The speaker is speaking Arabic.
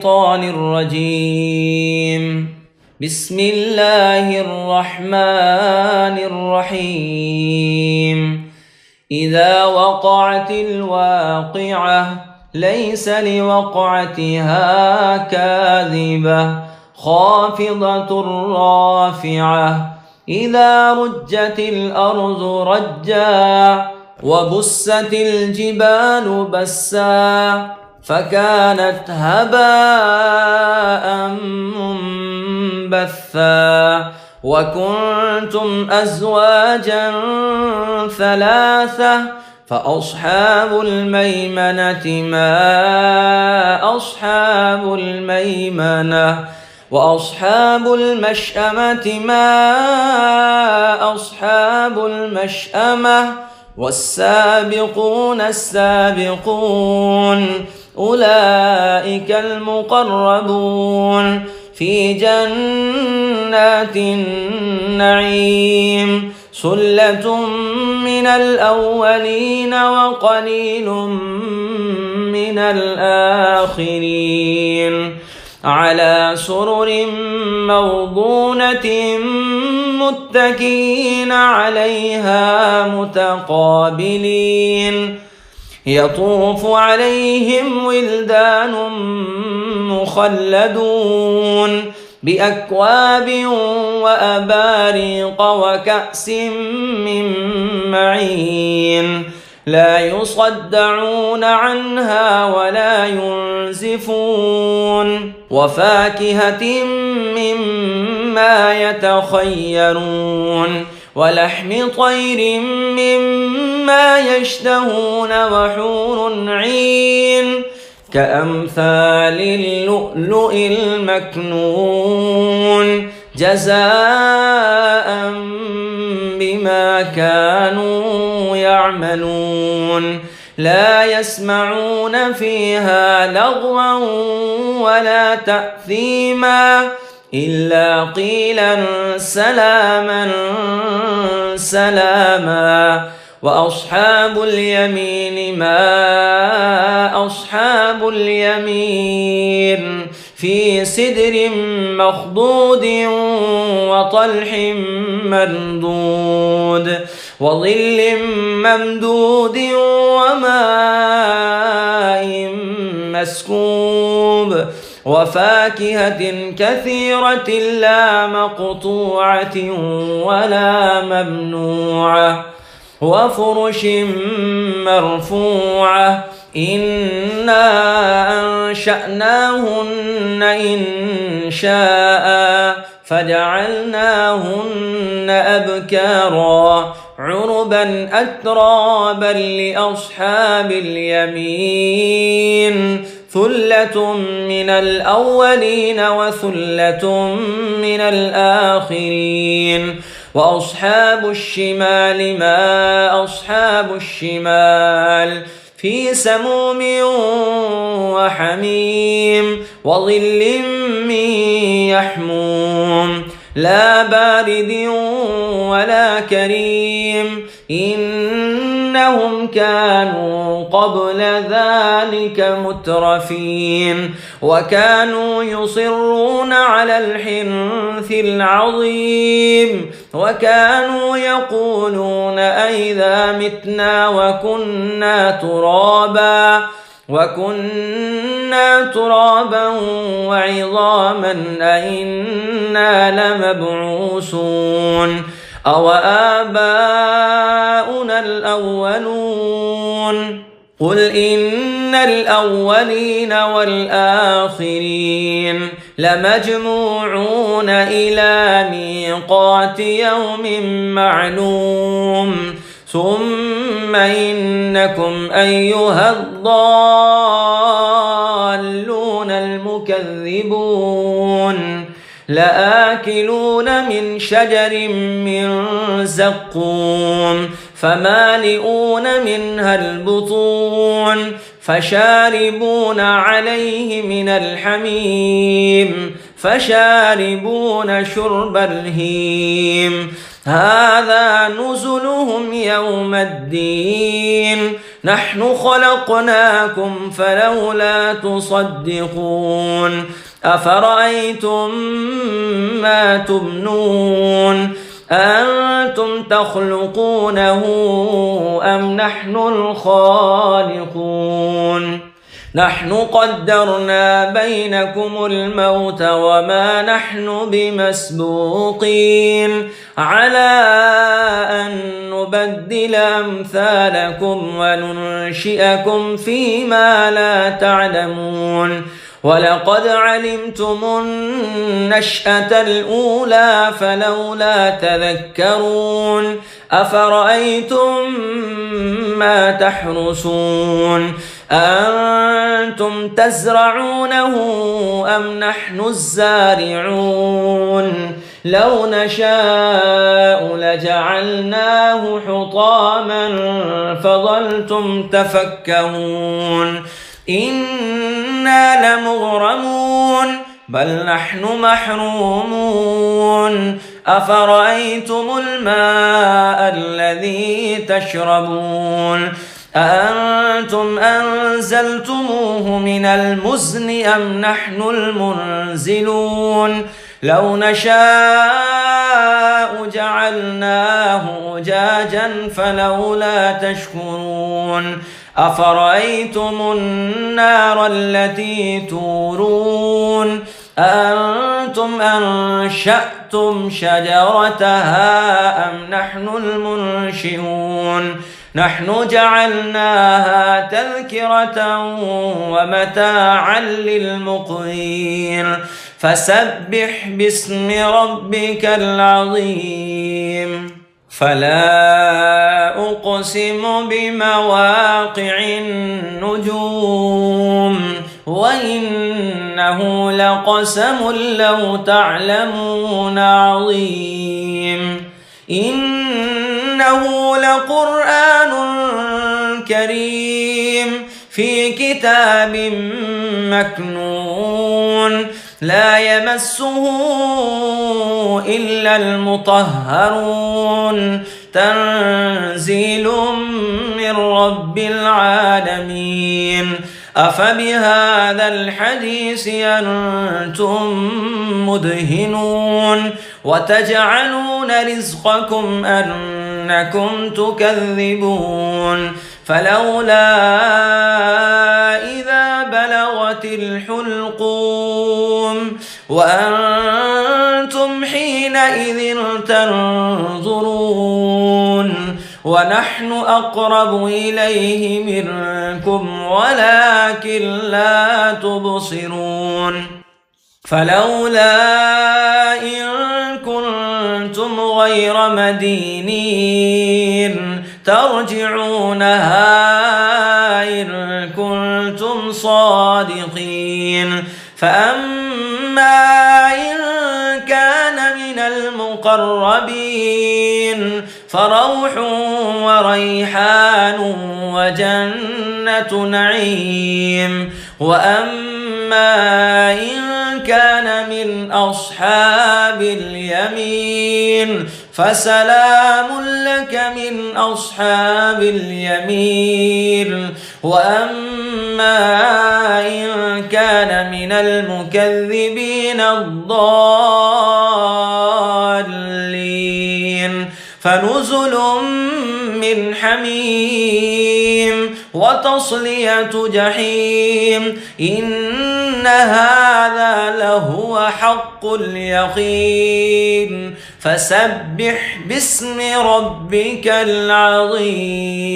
الشيطان الرجيم. بسم الله الرحمن الرحيم. إذا وقعت الواقعة ليس لوقعتها كاذبة خافضة رافعة إذا رجت الأرض رجا وبست الجبال بسا فكانت هباء منبثا وكنتم أزواجا ثلاثة فأصحاب الميمنة ما أصحاب الميمنة وأصحاب المشأمة ما أصحاب المشأمة والسابقون السابقون أولئك المقربون في جنات النعيم ثلة من الأولين وقليل من الآخرين على سرر موضونة متكئين عليها متقابلين يطوف عليهم ولدان مخلدون بأكواب وأباريق وكأس من معين لا يصدعون عنها ولا ينزفون وفاكهة مما يتخيرون ولحم طير مما يشتهون وحور عين كأمثال اللؤلؤ المكنون جزاء بما كانوا يعملون لا يسمعون فيها لغوا ولا تأثيما إلا قيلا سلاما سلاما وأصحاب اليمين ما أصحاب اليمين في سدر مخضود وطلح ممدود وظل ممدود وماء مسكوب وفاكهة كثيرة لا مقطوعة ولا ممنوعة وفرش مرفوعة إنا أنشأناهن إنشاء فجعلناهن أبكارا عربا أترابا لأصحاب اليمين ثلة من الأولين وثلة من الآخرين وأصحاب الشمال ما أصحاب الشمال في سموم وحميم وظل من يحموم لا بارد ولا كريم إنهم كانوا قبل ذلك مترفين وكانوا يصرون على الحنث العظيم وكانوا يقولون أئذا متنا وكنا ترابا وعظاما أئنا لمبعوثون أو آباؤنا الأولون قل إن الأولين والآخرين لمجموعون إلى ميقات يوم معلوم ثم إنكم أيها الضالون المكذبون لآكلون من شجر من زقوم فمالئون منها البطون فشاربون عليه من الحميم فشاربون شرب الهيم هذا نزلهم يوم الدين نحن خلقناكم فلولا تصدقون أفرأيتم ما تمنون أنتم تخلقونه أم نحن الخالقون نحن قدرنا بينكم الموت وما نحن بمسبوقين على أن نبدل أمثالكم وننشئكم فيما لا تعلمون ولقد علمتم النشأة الأولى فلولا تذكرون أفرأيتم ما تحرسون أنتم تزرعونه أم نحن الزارعون لو نشاء لجعلناه حطاما فظلتم تفكهون إنا لمغرمون بل نحن محرومون أفرأيتم الماء الذي تشربون أأنتم أنزلتموه من المزن أم نحن المنزلون لو نشاء جعلناه أجاجا فلولا تشكرون أفرأيتم النار التي تورون أأنتم أنشأتم شجرتها أم نحن المنشئون نحن جعلناها تذكرة ومتاعا للمقوين فسبح باسم ربك العظيم فلا أقسم بمواقع النجوم وإنه لقسم لو تعلمون عظيم إنه لقرآن كريم في كتاب مكنون لا يمسه إلا المطهرون تنزيل من رب العالمين أفبهذا الحديث أنتم مدهنون وتجعلون رزقكم أنكم تكذبون فلولا إذا بلغت الحلقوم وأنتم حينئذ تنظرون ونحن أقرب إليه منكم ولكن لا تبصرون فلولا إن كنتم غير مدينين ترجعونها إن كنتم صادقين فأما إن كان من المقربين فروح وريحان وجنة نعيم وأما إن كان من أصحاب اليمين فسلام لك من أصحاب اليمين وأما إن كان من المكذبين الضالين فنزل من حميم وتصلية جحيم إن هذا لهو حق اليقين فسبح باسم ربك العظيم.